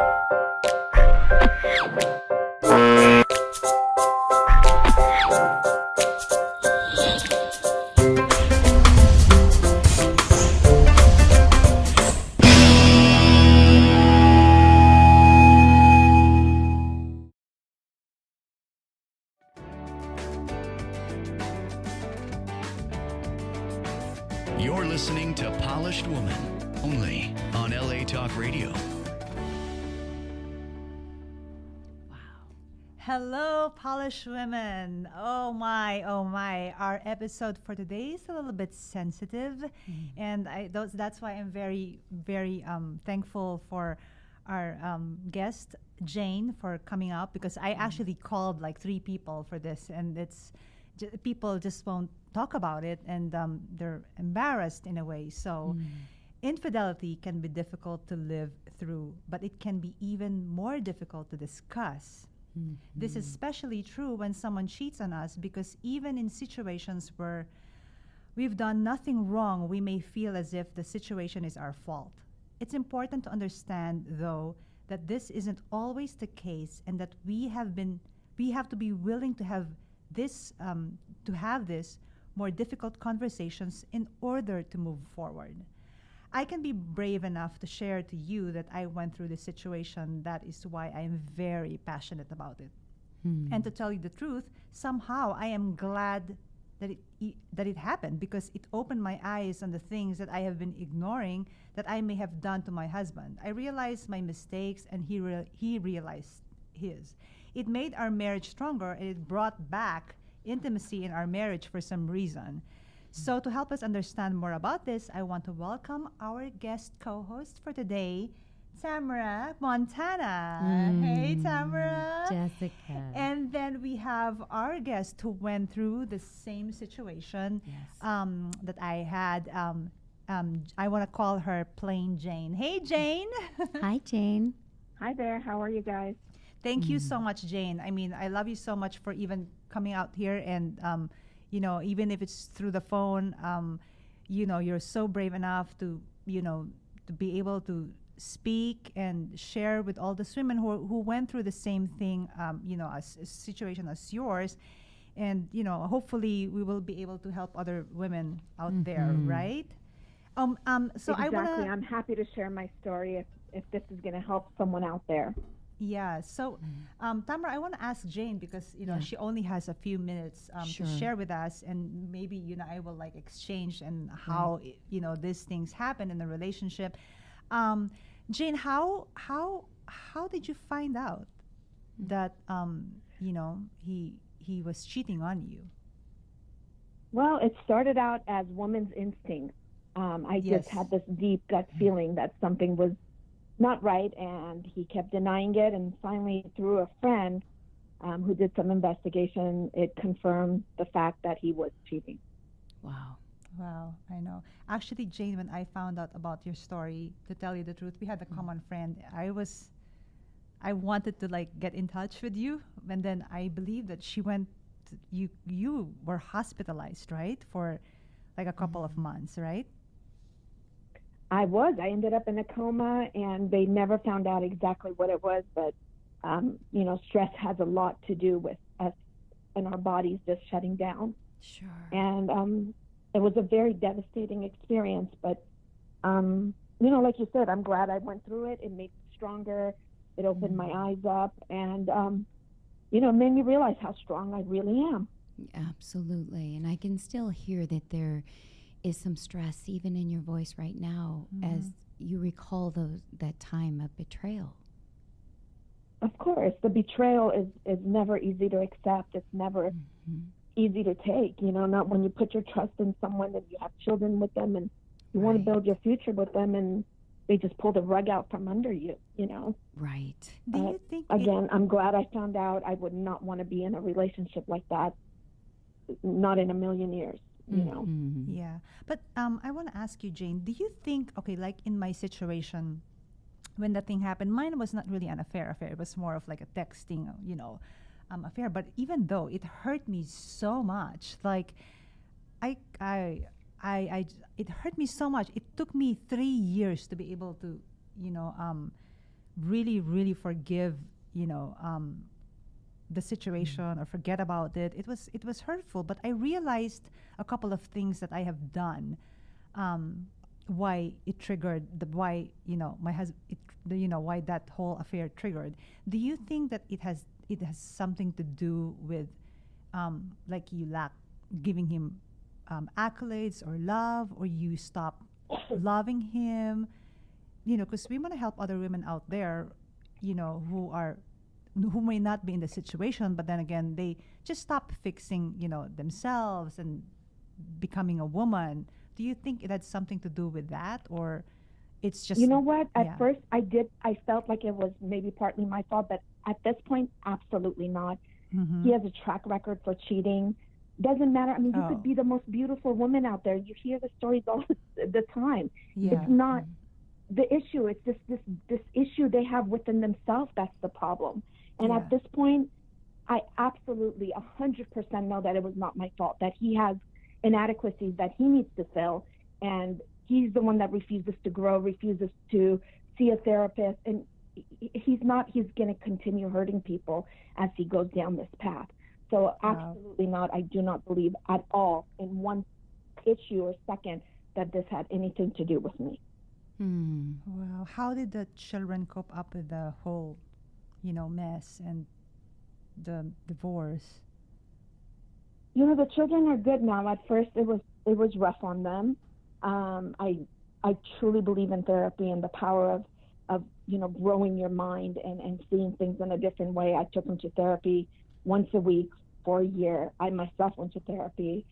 You're listening to Polished Woman, only on LA Talk Radio. Hello, polished women. Oh my, oh my. Our episode for today is a little bit sensitive. And that's why I'm very, very thankful for our guest, Jane, for coming up, because I actually called like 3 people for this, and people just won't talk about it, and they're embarrassed in a way. So infidelity can be difficult to live through, but it can be even more difficult to discuss. This is especially true when someone cheats on us, because even in situations where we've done nothing wrong, we may feel as if the situation is our fault. It's important to understand, though, that this isn't always the case, and that we have to be willing to have this more difficult conversations in order to move forward. I can be brave enough to share to you that I went through this situation. That is why I am very passionate about it. And to tell you the truth, somehow I am glad that it happened, because it opened my eyes on the things that I have been ignoring that I may have done to my husband. I realized my mistakes, and he realized his. It made our marriage stronger, and it brought back intimacy in our marriage for some reason. So to help us understand more about this, I want to welcome our guest co-host for today, Tamara Montana. Hey, Tamara. Jessica. And then we have our guest who went through the same situation that I had. I want to call her plain Jane. Hey, Jane. Hi, Jane. Hi there. How are you guys? Thank you so much, Jane. I mean, I love you so much for even coming out here, and even if it's through the phone, you're so brave enough to be able to speak and share with all the women who went through the same thing, as a situation as yours, and hopefully we will be able to help other women out there, right? So exactly. I'm happy to share my story if this is going to help someone out there. Yeah. So, Tamara, I want to ask Jane, because she only has a few minutes to share with us, and maybe I will like exchange and how these things happen in the relationship. Jane, how did you find out that he was cheating on you? Well, it started out as woman's instinct. I just had this deep gut feeling that something was not right, and he kept denying it, and finally through a friend who did some investigation, it confirmed the fact that he was cheating. Wow, I know. Actually, Jane, when I found out about your story, to tell you the truth, we had a common friend. I wanted to like get in touch with you, and then I believe that she went you were hospitalized, right, for like a couple of months, right? I ended up in a coma, and they never found out exactly what it was, but stress has a lot to do with us and our bodies just shutting down. Sure. And it was a very devastating experience, but like you said, I'm glad I went through it. It made me stronger. It opened my eyes up, and made me realize how strong I really am. Absolutely. And I can still hear that there is some stress even in your voice right now as you recall that time of betrayal. Of course, the betrayal is never easy to accept. It's never easy to take, not when you put your trust in someone and you have children with them and you want to build your future with them, and they just pull the rug out from under you, Right. Do you think again, I'm glad I found out. I would not want to be in a relationship like that, not in a million years. Yeah. But I want to ask you, Jane, do you think, like in my situation, when that thing happened, mine was not really an affair. It was more of like a texting, affair. But even though it hurt me so much, like it hurt me so much. It took me 3 years to be able to, really, really forgive, the situation or forget about it. It was hurtful, but I realized a couple of things that I have done. Why it triggered why my husband why that whole affair triggered. Do you think that it has something to do with like you lack giving him accolades or love, or you stop loving him? Because we want to help other women out there, who may not be in the situation, but then again, they just stop fixing, themselves and becoming a woman. Do you think it had something to do with that, or it's just? You know what? At yeah. first, I felt like it was maybe partly my fault, but at this point, absolutely not. Mm-hmm. He has a track record for cheating. Doesn't matter. I mean, you Oh. could be the most beautiful woman out there. You hear the stories all the time. Yeah. It's not the issue. It's this issue they have within themselves. That's the problem. And Yeah. at this point, I absolutely 100% know that it was not my fault, that he has inadequacies that he needs to fill. And he's the one that refuses to grow, refuses to see a therapist. And he's going to continue hurting people as he goes down this path. So absolutely not. I do not believe at all in one issue or second that this had anything to do with me. Well, how did the children cope up with the whole, mess and the divorce? The children are good now. At first, it was rough on them. I truly believe in therapy and the power of growing your mind and seeing things in a different way. I took them to therapy once a week for a year. I myself went to therapy,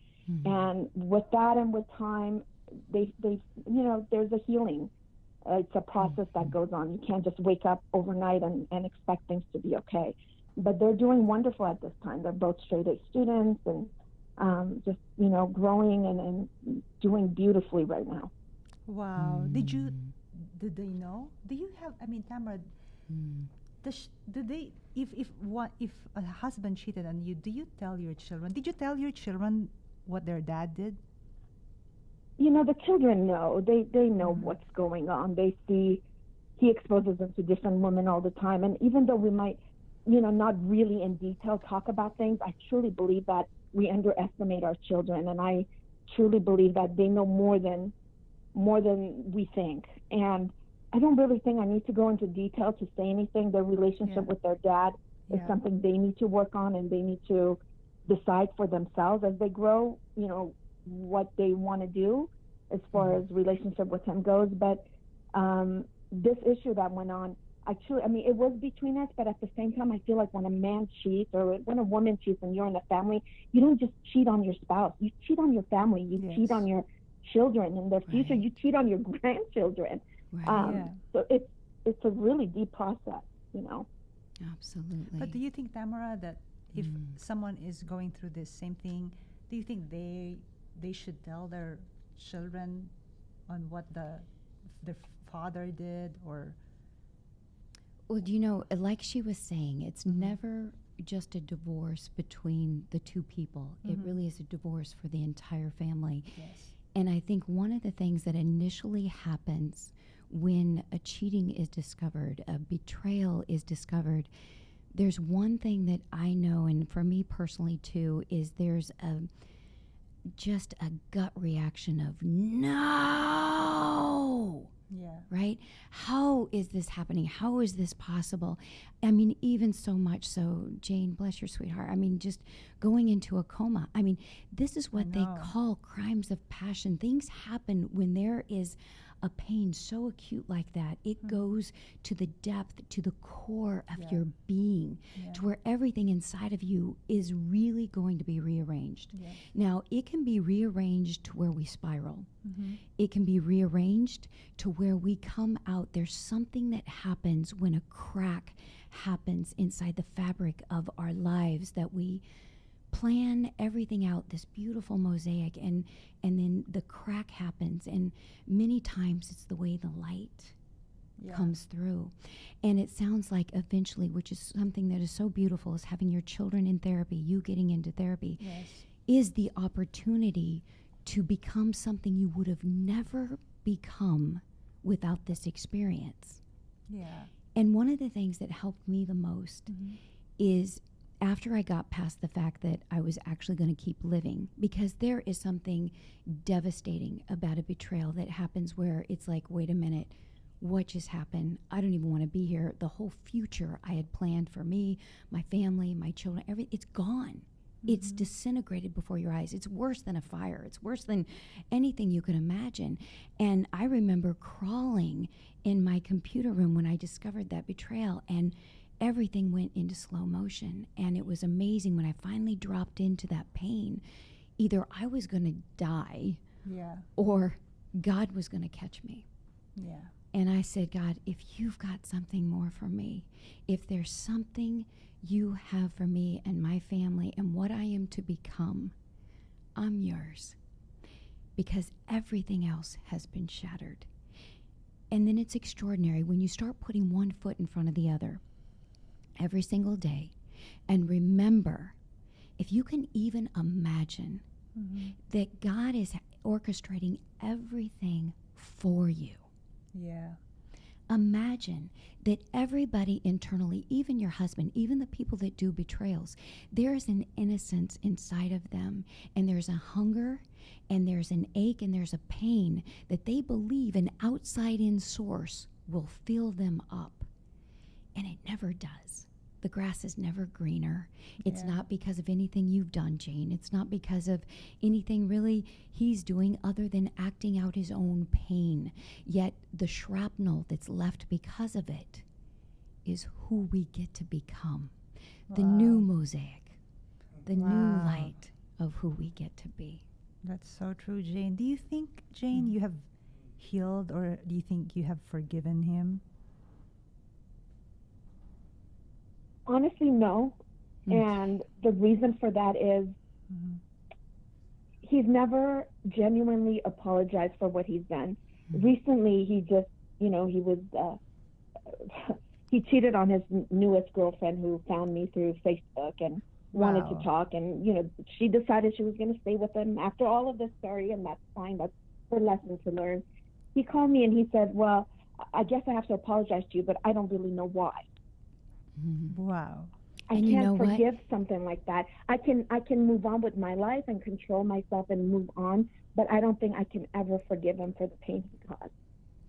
and with that and with time, they there's a healing. It's a process that goes on. You can't just wake up overnight and expect things to be okay. But they're doing wonderful at this time. They're both straight A students and just growing and doing beautifully right now. Wow. Did they know? Do you have? I mean, Tamara, did they? If a husband cheated on you, do you tell your children? Did you tell your children what their dad did? The children know. They know what's going on. They see he exposes them to different women all the time. And even though we might, not really in detail talk about things, I truly believe that we underestimate our children. And I truly believe that they know more than we think. And I don't really think I need to go into detail to say anything. Their relationship with their dad is something they need to work on, and they need to decide for themselves as they grow, what they want to do as far as relationship with him goes. But this issue that went on, it was between us, but at the same time, I feel like when a man cheats or when a woman cheats and you're in a family, you don't just cheat on your spouse. You cheat on your family. You cheat on your children and their future. You cheat on your grandchildren. So it's a really deep process, Absolutely. But do you think, Tamara, that if someone is going through this same thing, do you think they should tell their children on what their father did? Or well, like she was saying, it's never just a divorce between the two people. It really is a divorce for the entire family. Yes. And I think one of the things that initially happens when a cheating is discovered, a betrayal is discovered, there's one thing that I know, and for me personally too, is there's just a gut reaction of no. Yeah. Right? How is this happening? How is this possible? I mean, even so much so, Jane, bless your sweetheart, just going into a coma. This is what they call crimes of passion. Things happen when there is a pain so acute like that. It goes to the depth, to the core of your being, to where everything inside of you is really going to be rearranged. Yeah. Now, it can be rearranged to where we spiral. It can be rearranged to where we come out. There's something that happens when a crack happens inside the fabric of our lives, that we plan everything out, this beautiful mosaic, and then the crack happens, and many times it's the way the light comes through. And it sounds like eventually, which is something that is so beautiful, is having your children in therapy, you getting into therapy, is the opportunity to become something you would have never become without this experience. Yeah. And one of the things that helped me the most is after I got past the fact that I was actually going to keep living, because there is something devastating about a betrayal that happens where it's like, wait a minute, what just happened? I don't even want to be here. The whole future I had planned for me, my family, my children, it's gone. It's disintegrated before your eyes. It's worse than a fire. It's worse than anything you could imagine. And I remember crawling in my computer room when I discovered that betrayal, and everything went into slow motion. And it was amazing when I finally dropped into that pain. Either I was going to die or God was going to catch me. Yeah. And I said, God, if you've got something more for me, if there's something you have for me and my family and what I am to become, I'm yours. Because everything else has been shattered. And then it's extraordinary when you start putting one foot in front of the other every single day. And remember, if you can even imagine that God is orchestrating everything for you. Yeah. Imagine that everybody internally, even your husband, even the people that do betrayals, there's an innocence inside of them, and there's a hunger, and there's an ache, and there's a pain that they believe an outside-in source will fill them up. And it never does. The grass is never greener. It's not because of anything you've done, Jane. It's not because of anything really he's doing other than acting out his own pain. Yet the shrapnel that's left because of it is who we get to become. The new mosaic, the new light of who we get to be. That's so true, Jane. Do you think, Jane, you have healed, or do you think you have forgiven him? Honestly, no. And the reason for that is he's never genuinely apologized for what he's done. Recently, he just, he was, he cheated on his newest girlfriend who found me through Facebook and wanted to talk. And, she decided she was going to stay with him after all of this story, and that's fine. That's her lesson to learn. He called me and he said, well, I guess I have to apologize to you, but I don't really know why. Wow. I can't forgive something like that. I can move on with my life and control myself and move on, but I don't think I can ever forgive him for the pain he caused.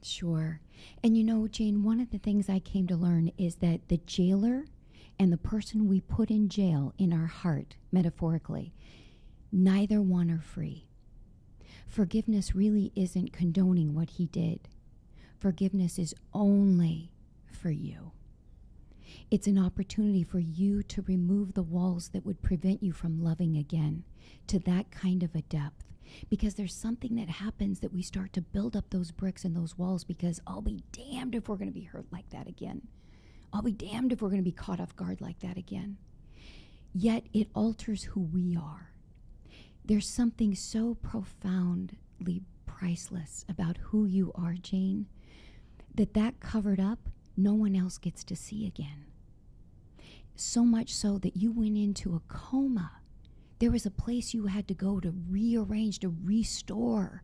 Sure. And Jane, one of the things I came to learn is that the jailer and the person we put in jail in our heart, metaphorically, neither one are free. Forgiveness really isn't condoning what he did. Forgiveness is only for you. It's an opportunity for you to remove the walls that would prevent you from loving again to that kind of a depth. Because there's something that happens that we start to build up those bricks and those walls, because I'll be damned if we're going to be hurt like that again. I'll be damned if we're going to be caught off guard like that again. Yet it alters who we are. There's something so profoundly priceless about who you are, Jane, that covered up, no one else gets to see again. So much so that you went into a coma. There was a place you had to go to rearrange, to restore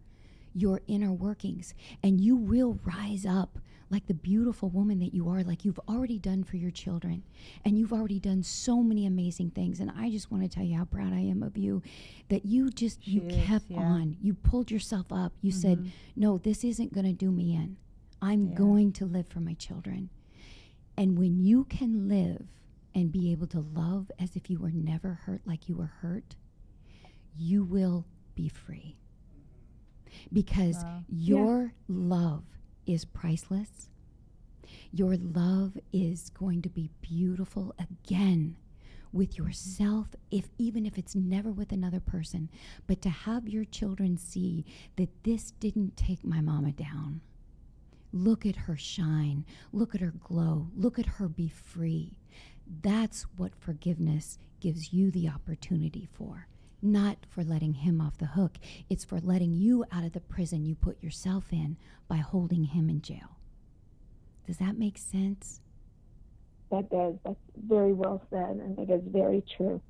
your inner workings. And you will rise up like the beautiful woman that you are, like you've already done for your children. And you've already done so many amazing things. And I just want to tell you how proud I am of you, that you kept on. You pulled yourself up. You said, no, this isn't going to do me in. I'm going to live for my children. And when you can live and be able to love as if you were never hurt like you were hurt, you will be free. Because your love is priceless. Your love is going to be beautiful again with yourself, even if it's never with another person. But to have your children see that this didn't take my mama down. Look at her shine. Look at her glow. Look at her be free. That's what forgiveness gives you the opportunity for. Not for letting him off the hook. It's for letting you out of the prison you put yourself in by holding him in jail. Does that make sense? That does. That's very well said, and it is very true.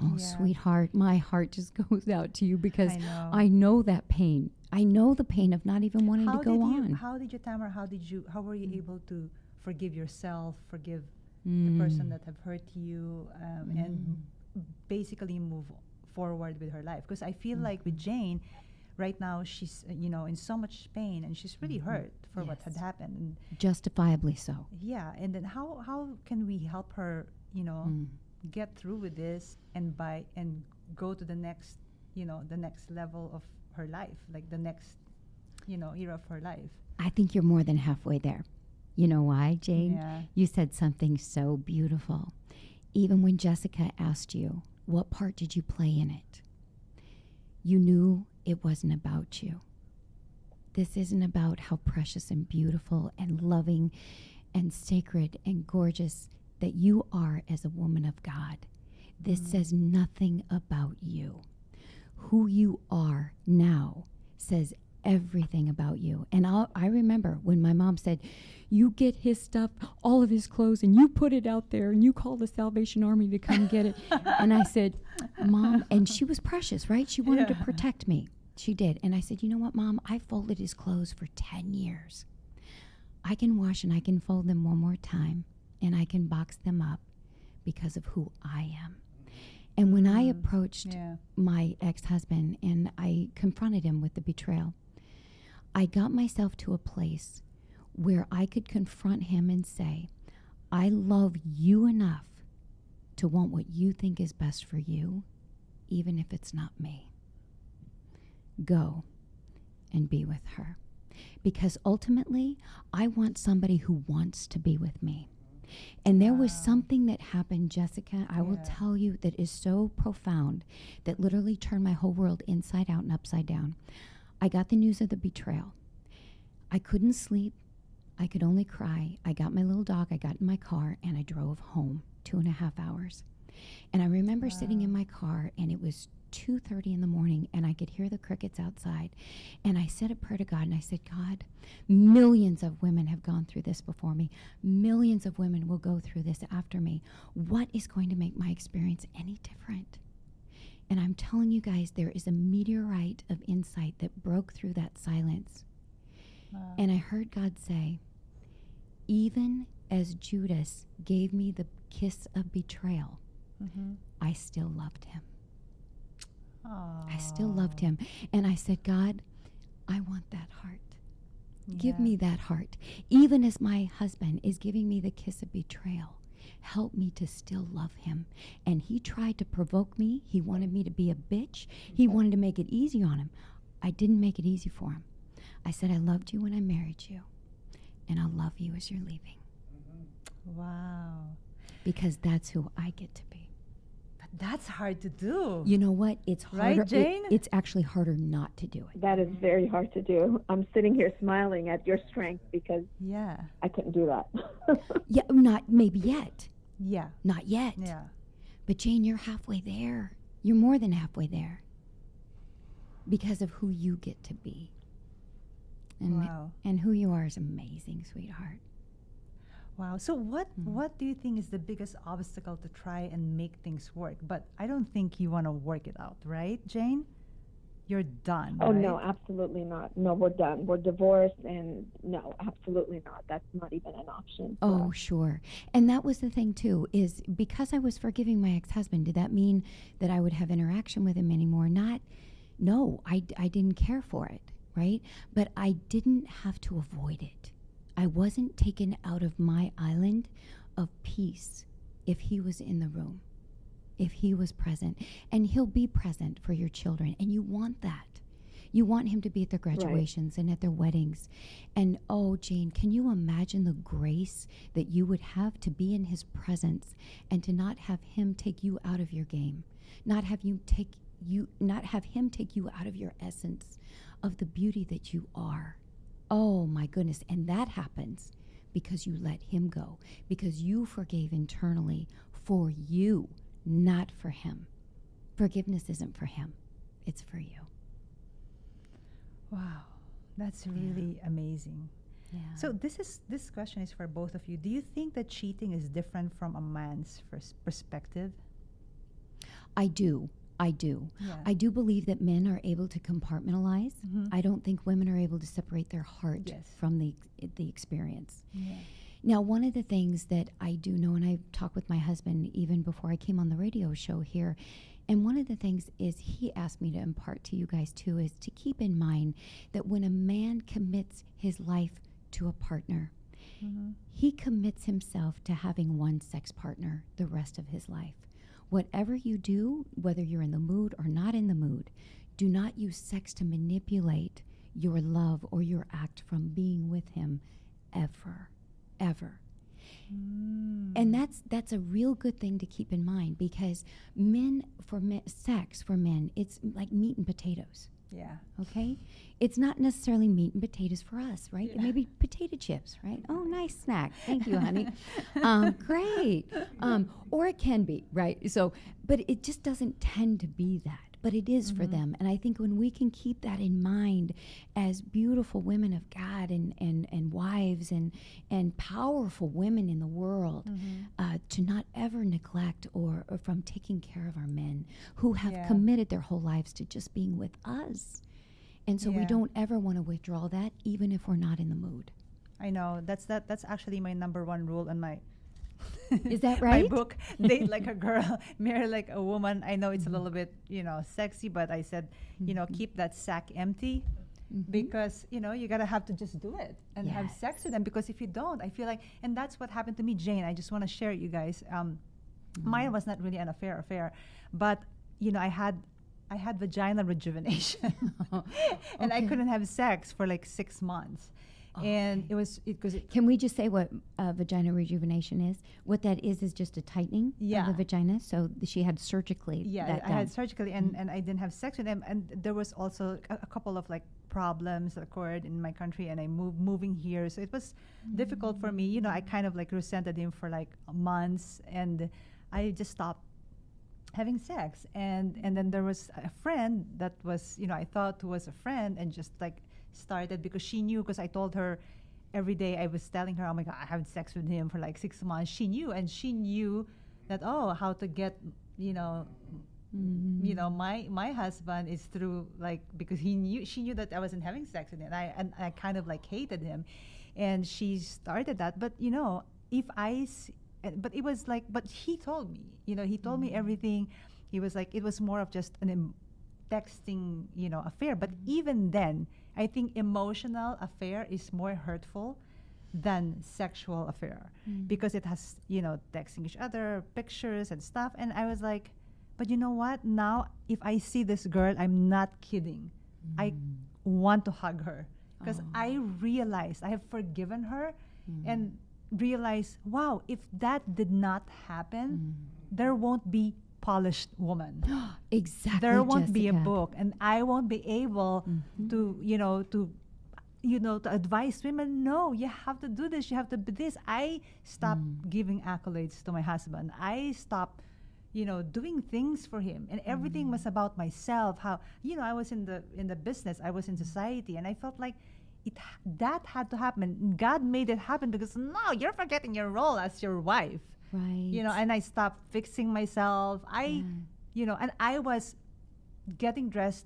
Oh, sweetheart, my heart just goes out to you, because I know that pain. I know the pain of not even wanting to go on. How were you able to forgive yourself, forgive the person that have hurt you, and basically move forward with her life. Because I feel like with Jane, right now she's in so much pain, and she's really hurt for what had happened. And justifiably so. yeah, and then how can we help her, get through with this and go to the next, the next level of her life, like the next, era of her life. I think you're more than halfway there. You know why, Jane? Yeah. You said something so beautiful. Even when Jessica asked you, what part did you play in it? You knew it wasn't about you. This isn't about how precious and beautiful and loving and sacred and gorgeous that you are as a woman of God. This says nothing about you. Who you are now says everything about you. And I remember when my mom said, you get his stuff, all of his clothes, and you put it out there, and you call the Salvation Army to come get it. And I said, Mom, and she was precious, right? She wanted to protect me. She did. And I said, you know what, Mom? I folded his clothes for 10 years. I can wash and I can fold them one more time, and I can box them up because of who I am. And when I approached my ex-husband and I confronted him with the betrayal, I got myself to a place where I could confront him and say, I love you enough to want what you think is best for you, even if it's not me. Go and be with her. Because ultimately, I want somebody who wants to be with me. And there was something that happened, Jessica, I will tell you, that is so profound, that literally turned my whole world inside out and upside down. I got the news of the betrayal. I couldn't sleep. I could only cry. I got my little dog, I got in my car, and I drove home 2.5 hours. And I remember sitting in my car, and it was 2:30 in the morning, and I could hear the crickets outside. And I said a prayer to God, and I said, God, millions of women have gone through this before me. Millions of women will go through this after me. What is going to make my experience any different? And I'm telling you guys, there is a meteorite of insight that broke through that silence. And I heard God say, even as Judas gave me the kiss of betrayal, I still loved him. I still loved him. And I said, God, I want that heart. Give me that heart. Even as my husband is giving me the kiss of betrayal, help me to still love him. And he tried to provoke me. He wanted me to be a bitch. He wanted to make it easy on him. I didn't make it easy for him. I said, I loved you when I married you, and I'll love you as you're leaving. Wow. Because that's who I get to be. But that's hard to do. You know what? It's harder. Right, Jane? It's actually harder not to do it. That is very hard to do. I'm sitting here smiling at your strength because I couldn't do that. Yeah, not maybe yet. Yeah. Not yet. Yeah. But Jane, you're halfway there. You're more than halfway there. Because of who you get to be. And who you are is amazing, sweetheart. Wow. So what do you think is the biggest obstacle to try and make things work? But I don't think you want to work it out, right, Jane? You're done. Oh, right? no, absolutely not. No, we're done. We're divorced, and no, absolutely not. That's not even an option. Oh, sure. And that was the thing, too, is because I was forgiving my ex-husband, did that mean that I would have interaction with him anymore? No, I didn't care for it, right? But I didn't have to avoid it. I wasn't taken out of my island of peace if he was in the room, if he was present. And he'll be present for your children, and you want that. You want him to be at their graduations and at their weddings. And, oh, Jane, can you imagine the grace that you would have to be in his presence and to not have him take you out of your game, not have him take you out of your essence of the beauty that you are. Oh, my goodness. And that happens because you let him go, because you forgave internally for you, not for him. Forgiveness isn't for him. It's for you. Wow. That's really amazing. Yeah. So this question is for both of you. Do you think that cheating is different from a man's perspective? I do. Yeah. I do believe that men are able to compartmentalize. I don't think women are able to separate their heart from the experience. Yeah. Now, one of the things that I do know, and I talked with my husband even before I came on the radio show here, and one of the things is he asked me to impart to you guys too, is to keep in mind that when a man commits his life to a partner, he commits himself to having one sex partner the rest of his life. Whatever you do, whether you're in the mood or not in the mood, do not use sex to manipulate your love or your act from being with him ever, ever. And that's a real good thing to keep in mind, because sex for men, it's like meat and potatoes. Yeah. Okay? It's not necessarily meat and potatoes for us, right? Yeah. It may be potato chips, right? Oh, nice snack. Thank you, honey. Great. Or it can be, right? So, but it just doesn't tend to be that. But it is for them. And I think when we can keep that in mind as beautiful women of God and wives and powerful women in the world, to not ever neglect or from taking care of our men who have committed their whole lives to just being with us. And so we don't ever want to withdraw that, even if we're not in the mood. I know. That's actually my number one rule in my Is that right? my book, Date Like a Girl, Marry Like a Woman. I know it's a little bit, sexy, but I said, keep that sack empty, because, you gotta have to just do it and have sex with them, because if you don't, I feel like, and that's what happened to me, Jane. I just want to share it, you guys. Mine was not really an affair, but, I had vaginal rejuvenation, and I couldn't have sex for like 6 months. And it was because Can we just say what vagina rejuvenation is? What that is just a tightening of the vagina. So she had surgically. I had surgically, and I didn't have sex with them. And there was also a couple of like problems that occurred in my country, and I moving here, so it was difficult for me. I kind of like resented him for like months, and I just stopped having sex. And then there was a friend that was, I thought was a friend, and just like started, because she knew, because I told her every day, I was telling her, oh my God, I had sex with him for like 6 months. She knew, and she knew that, how to get, my husband is through, like, because she knew that I wasn't having sex with him, and I kind of like hated him, and she started that. But but it was like, but he told me, he told me everything. He was like, it was more of just an texting, affair. But even then, I think emotional affair is more hurtful than sexual affair, because it has, texting each other, pictures and stuff. And I was like, but you know what? Now, if I see this girl, I'm not kidding. I want to hug her, because I realized I have forgiven her, and realized, wow, if that did not happen, there won't be polished woman. Exactly. There won't be a Jessica. book, and I won't be able to advise women. No, you have to do this. You have to be this. I stopped giving accolades to my husband. I stopped, doing things for him, and everything was about myself. How I was in the business. I was in society, and I felt like that had to happen. God made it happen, because no, you're forgetting your role as your wife. Right. And I stopped fixing myself. And I was getting dressed,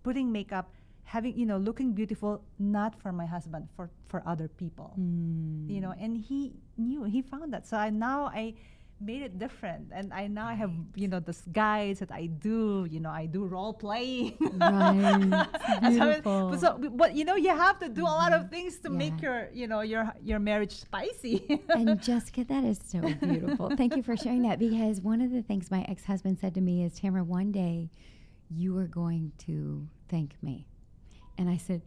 putting makeup, having, looking beautiful, not for my husband, for other people. And he knew, he found that. So I made it different. And I have, this guides that I do, I do role playing. Right. Beautiful. But you have to do a lot of things to make your marriage spicy. And Jessica, that is so beautiful. Thank you for sharing that, because one of the things my ex-husband said to me is, Tamara, one day you are going to thank me. And I said,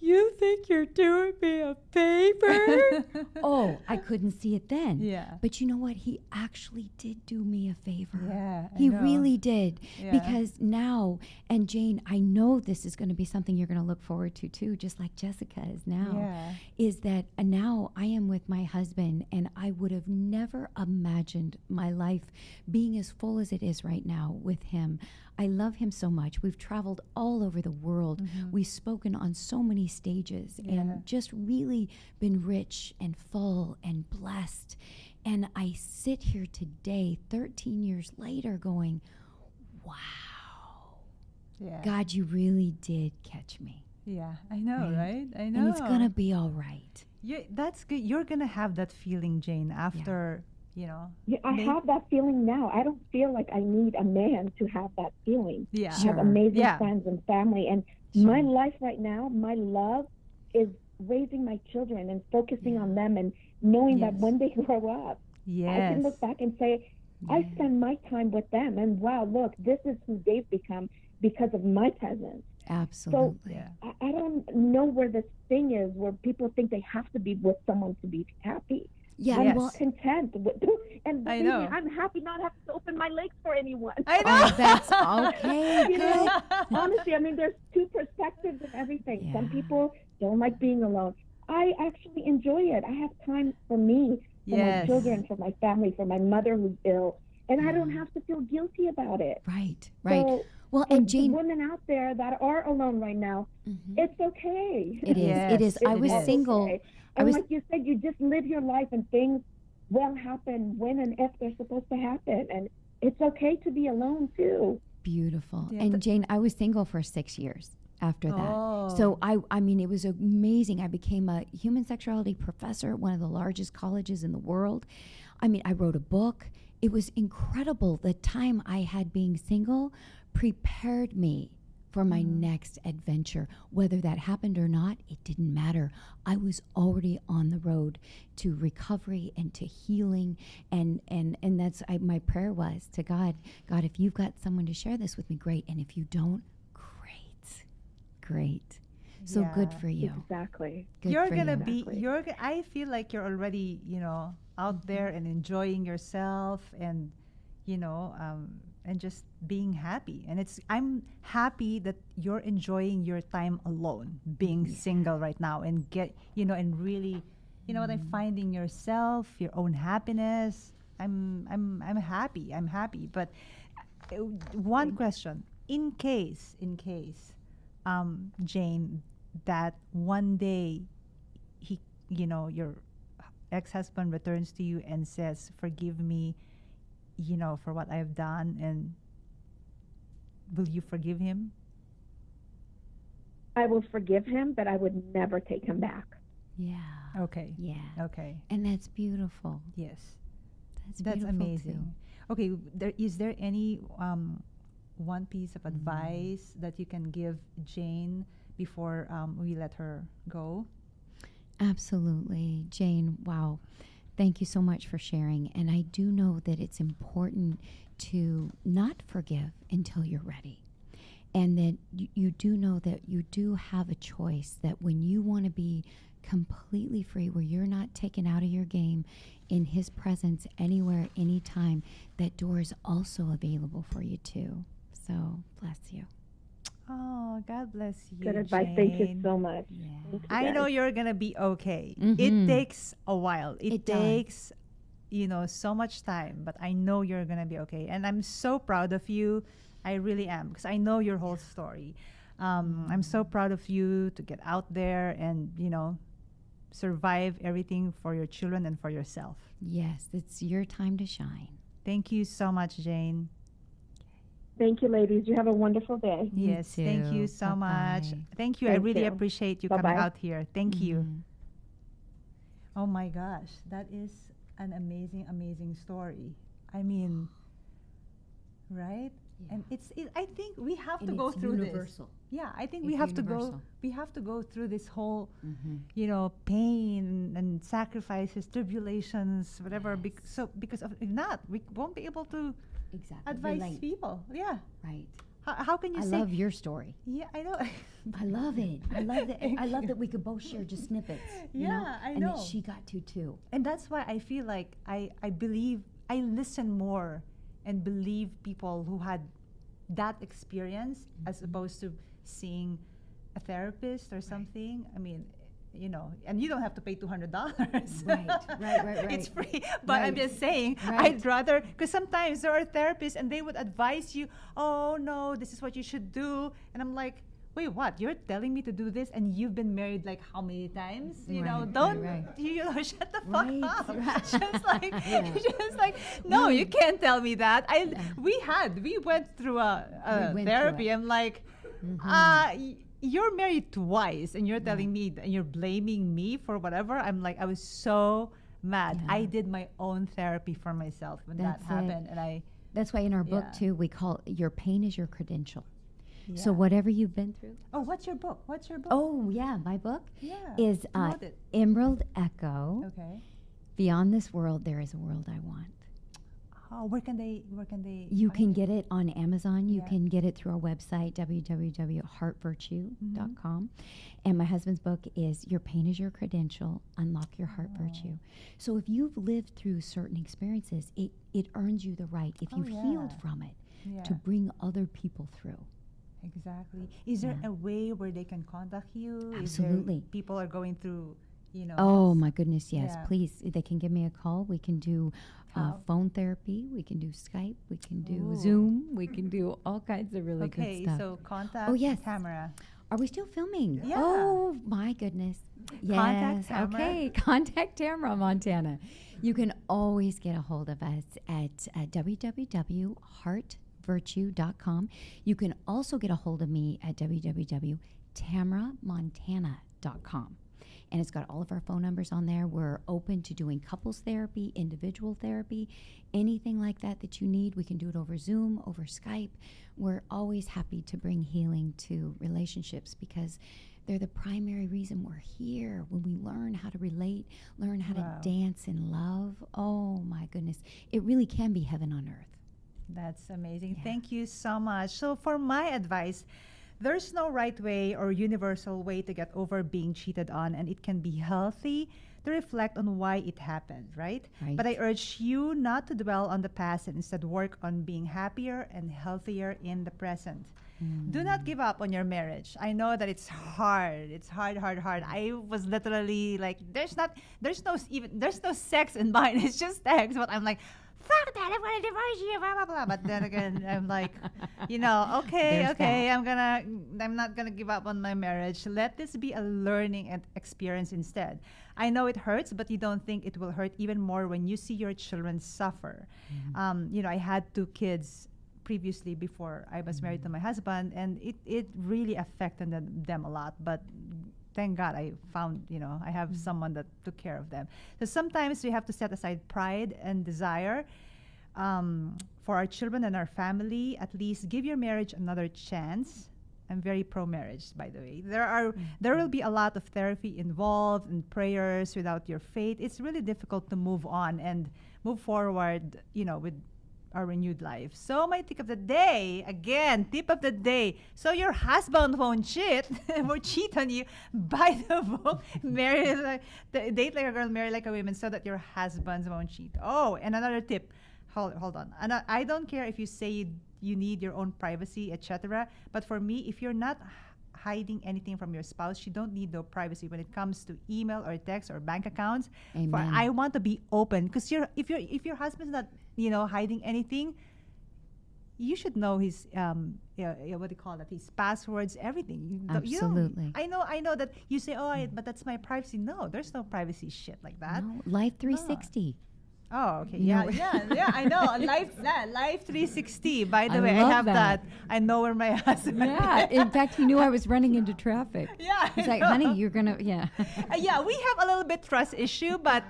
you think you're doing me a favor? Oh, I couldn't see it then. Yeah. But you know what? He actually did do me a favor. Yeah, I he know. really did. Yeah. Because now, and Jane, I know this is going to be something you're going to look forward to too, just like Jessica is now, is that now I am with my husband, and I would have never imagined my life being as full as it is right now with him. I love him so much. We've traveled all over the world. We've spoken on so many stages and just really been rich and full and blessed. And I sit here today, 13 years later, going, wow, God, you really did catch me. Yeah, I know, right? I know. And it's going to be all right. That's good. You're gonna have that feeling, Jane, after Yeah, I have that feeling now. I don't feel like I need a man to have that feeling. Yeah. I have amazing Yeah. friends and family. And my life right now, my love is raising my children and focusing on them and knowing that when they grow up, I can look back and say, I spend my time with them. And wow, look, this is who they've become because of my presence. Absolutely. So I don't know where this thing is where people think they have to be with someone to be happy. Yeah, I'm content with, and I know. I'm happy not having to open my legs for anyone. I know. Oh, that's okay. You know, honestly, I mean, there's two perspectives of everything. Yeah. Some people don't like being alone. I actually enjoy it. I have time for me, for my children, for my family, for my mother who's ill, and I don't have to feel guilty about it. Right. So, well, and Jane, the women out there that are alone right now, it's okay. It is. It is. I was single. Okay. And like you said, you just live your life and things will happen when and if they're supposed to happen. And it's okay to be alone too. Beautiful. Yeah, and Jane, I was single for 6 years after that. So I mean, it was amazing. I became a human sexuality professor at one of the largest colleges in the world. I mean, I wrote a book. It was incredible. The time I had being single prepared me for my next adventure. Whether that happened or not, it didn't matter. I was already on the road to recovery and to healing, and that's my prayer was to God, if you've got someone to share this with me, great, and if you don't, great. So good for you. Exactly. Good You're for gonna you. be. I feel like you're already, out there and enjoying yourself, and and just being happy. And I'm happy that you're enjoying your time alone, being single right now, and and really, I'm finding yourself, your own happiness. I'm happy. I'm happy. But one question: in case, Jane, that one day your ex-husband returns to you and says, "Forgive me, for what I've done," and will you forgive him? I will forgive him, but I would never take him back. Yeah. Okay. Yeah. Okay. And that's beautiful. Yes. That's That's beautiful amazing. Okay. Is there any one piece of advice that you can give Jane before we let her go? Absolutely. Jane, wow. Thank you so much for sharing. And I do know that it's important to not forgive until you're ready. And that you do know that you do have a choice, that when you want to be completely free, where you're not taken out of your game, in his presence, anywhere, anytime, that door is also available for you too. So bless you. Oh, God bless you. Good advice. Jane. Thank you so much. Yeah. Thank you, I guys. know you're gonna be okay. Mhm. It takes a while. It does. takes, so much time. But I know you're gonna be okay, and I'm so proud of you. I really am, because I know your whole story. I'm so proud of you to get out there and survive everything for your children and for yourself. Yes, it's your time to shine. Thank you so much, Jane. Thank you, ladies. You have a wonderful day. You Yes, thank you too. so much. Bye-bye. Thank you. I Thank really you. appreciate you Bye-bye. coming out here. Thank you. Mhm. Oh my gosh, that is an amazing, amazing story. I mean, right? Yeah. And I think we have to And go it's through universal. this. Yeah, I think we It's have to go. universal. We have to go through this whole, Mhm. pain and sacrifices, tribulations, whatever. Because if not, we won't be able to Exactly. advise Relate. people. Yeah. Right. How can you I say? love your story. Yeah, I know. I love it. I love that. I love that we could both share just snippets. You know? Yeah, I and know. that she got to too. And that's why I feel like I believe I listen more and believe people who had that experience as opposed to seeing a therapist or something. I mean, and you don't have to pay $200. Right. It's free. But I'm Right. just saying, Right. I'd rather, because sometimes there are therapists and they would advise you, oh no, this is what you should do. And I'm like, wait, what? You're telling me to do this, and you've been married like how many times? Don't right. Shut the fuck Right, up. right. Just like, no, you can't tell me that. We went through a We went through therapy. it. I'm like, you're married twice and you're telling me and you're blaming me for whatever. I'm like, I was so mad. Yeah. I did my own therapy for myself when that happened. And that's why in our book too, we call your pain is your credential. So Yeah. whatever you've been through. Oh, what's your book? Oh yeah, my book Yeah. is Promote it. Emerald Echo. Okay. Beyond this world, there is a world I want. Oh, where can they You find can it? get it on Amazon. You Yeah. can get it through our website, www.heartvirtue.com. And my husband's book is Your Pain is Your Credential, Unlock Your Heart Virtue. So if you've lived through certain experiences, it earns you the right, if you've healed from it, Yeah. to bring other people through. Exactly. Is there a way where they can contact you? Absolutely. Is there, people are going through, Oh my goodness, yes. Yeah. Please, they can give me a call. We can do phone therapy. We can do Skype. We can do Ooh. Zoom. We can do all kinds of really good Okay, stuff. so contact Tamara. Are we still filming? Yeah. Oh my goodness. Yes. Contact Tamara. Okay. Contact Tamara Montana. You can always get a hold of us at www.heartvirtue.com. You can also get a hold of me at www.tamaramontana.com. And it's got all of our phone numbers on there. We're open to doing couples therapy, individual therapy, anything like that you need. We can do it over Zoom, over Skype. We're always happy to bring healing to relationships because they're the primary reason we're here. When we learn how to relate, learn how to dance in love, oh my goodness, it really can be heaven on earth. That's amazing. Thank you so much. So for my advice, there's no right way or universal way to get over being cheated on, and it can be healthy to reflect on why it happened, right? But I urge you not to dwell on the past and instead work on being happier and healthier in the present. Do not give up on your marriage. I know that it's hard. It's hard. I was literally like, there's no sex in mine. It's just sex. But I'm like, fuck that, I'm gonna divorce you, blah blah blah. But then again, I'm like, okay, I'm not gonna give up on my marriage. Let this be a learning and experience instead. I know it hurts, but you don't think it will hurt even more when you see your children suffer. I had 2 kids previously before I was married to my husband, and it really affected them a lot. But thank God I found, I have someone that took care of them. So sometimes we have to set aside pride and desire for our children and our family. At least give your marriage another chance. I'm very pro-marriage, by the way. There will be a lot of therapy involved and prayers. Without your faith, it's really difficult to move on and move forward, with our renewed life. So my tip of the day, so your husband won't cheat, won't cheat on you. Buy the book, Date Like a Girl, Marry Like a Woman, so that your husbands won't cheat. Oh, and another tip, hold on. And I don't care if you say you need your own privacy, etc. But for me, if you're not hiding anything from your spouse, you don't need no privacy when it comes to email or text or bank accounts. Amen. I want to be open, because if your husband's not hiding anything, you should know his what do you call that, his passwords, everything. Absolutely. I know that you say, but that's my privacy. No, there's no privacy shit like that. No, Life 360. Oh, okay. You know- Yeah, I know. Life 360. By the I way, I love have that. that. I know where my husband Yeah, is. in fact, he knew I was running into traffic. Yeah, He's I like, know. honey, you're gonna, Yeah, we have a little bit trust issue, but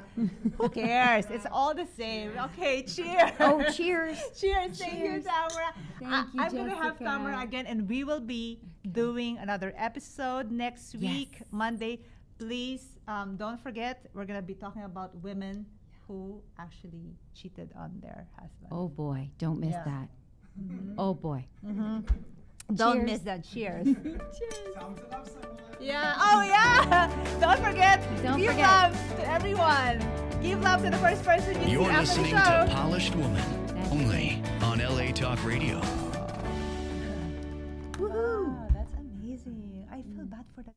who cares? It's all the same. Okay, cheers. Oh, cheers. Cheers. Thank you, Cheers. Tamara. Thank you, I'm going to have Jessica. Tamara again, and we will be doing another episode next week, Yes. Monday. Please don't forget, we're going to be talking about women who actually cheated on their husband. Oh boy, don't miss Yeah. that. Oh boy. Don't Cheers. miss that. Cheers. Cheers. Time to love someone. Yeah. Oh, yeah. Don't forget. Don't give forget. love to everyone. Give love to the first person you You're see after the listening show. to Polished Woman, That's only on LA Talk Radio. Wow, that's amazing. I feel bad for that.